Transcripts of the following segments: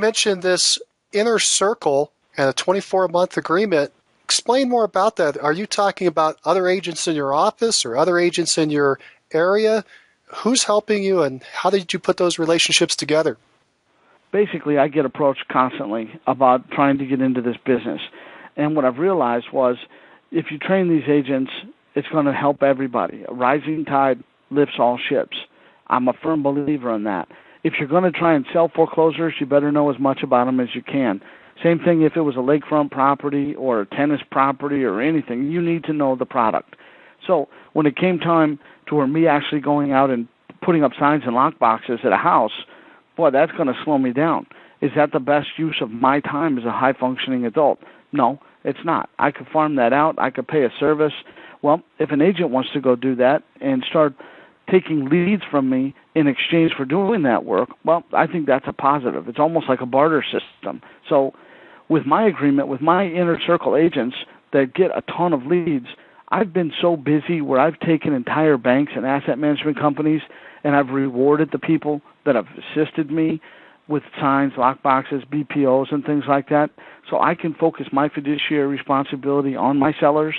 mentioned this inner circle and a 24-month agreement. Explain more about that. Are you talking about other agents in your office or other agents in your area? Who's helping you, and how did you put those relationships together? Basically, I get approached constantly about trying to get into this business. And what I've realized was if you train these agents, it's going to help everybody. A rising tide lifts all ships. I'm a firm believer in that. If you're going to try and sell foreclosures, you better know as much about them as you can. Same thing if it was a lakefront property or a tennis property or anything. You need to know the product. So when it came time to where me actually going out and putting up signs and lock boxes at a house, boy, that's going to slow me down. Is that the best use of my time as a high-functioning adult? No, it's not. I could farm that out. I could pay a service. Well, if an agent wants to go do that and start taking leads from me in exchange for doing that work, well, I think that's a positive. It's almost like a barter system. So with my agreement, with my inner circle agents that get a ton of leads, I've been so busy where I've taken entire banks and asset management companies and I've rewarded the people that have assisted me with signs, lockboxes, BPOs, and things like that. So I can focus my fiduciary responsibility on my sellers,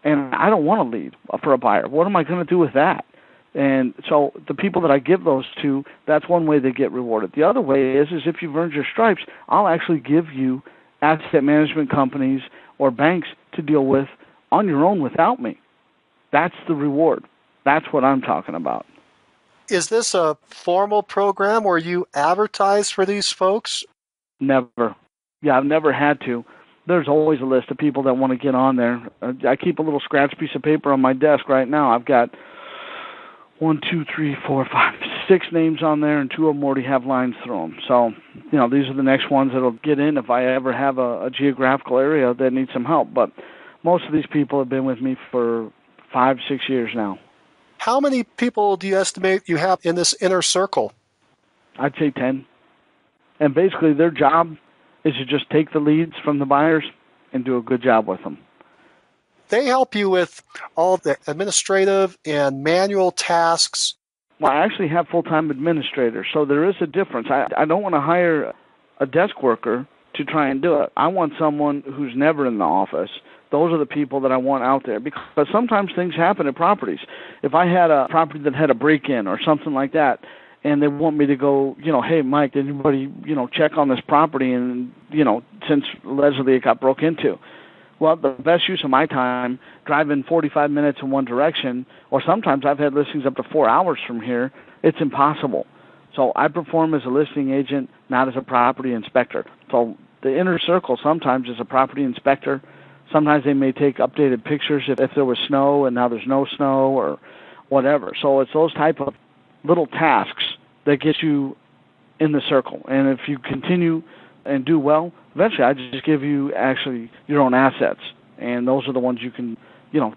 and I don't want to lead for a buyer. What am I going to do with that? And so the people that I give those to, that's one way they get rewarded. The other way is if you've earned your stripes, I'll actually give you asset management companies or banks to deal with on your own without me. That's the reward. That's what I'm talking about. Is this a formal program where you advertise for these folks? Never. Yeah, I've never had to. There's always a list of people that want to get on there. I keep a little scratch piece of paper on my desk right now. I've got 6 names on there, and 2 of them already have lines through them. So, these are the next ones that'll get in if I ever have a geographical area that needs some help. But most of these people have been with me for 5-6 years now. How many people do you estimate you have in this inner circle? I'd say 10. And basically their job is to just take the leads from the buyers and do a good job with them. They help you with all the administrative and manual tasks. Well, I actually have full-time administrators, so there is a difference. I don't want to hire a desk worker to try and do it. I want someone who's never in the office. Those are the people that I want out there, because sometimes things happen at properties. If I had a property that had a break-in or something like that, and they want me to go, hey, Mike, did anybody, check on this property and, since allegedly it got broke into? Well, the best use of my time, driving 45 minutes in one direction, or sometimes I've had listings up to 4 hours from here, it's impossible. So I perform as a listing agent, not as a property inspector. So the inner circle sometimes is a property inspector. Sometimes they may take updated pictures if there was snow and now there's no snow or whatever. So it's those type of little tasks that get you in the circle. And if you continue and do well, eventually I just give you actually your own assets. And those are the ones you can,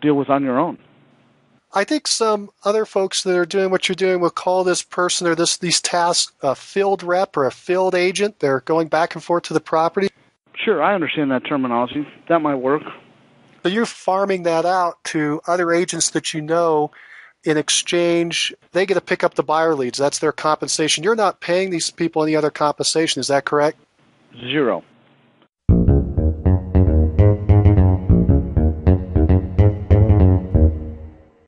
deal with on your own. I think some other folks that are doing what you're doing will call this person or these tasks a field rep or a field agent. They're going back and forth to the property. Sure, I understand that terminology. That might work. So you're farming that out to other agents that you know. In exchange, they get to pick up the buyer leads. That's their compensation. You're not paying these people any other compensation. Is that correct? 0.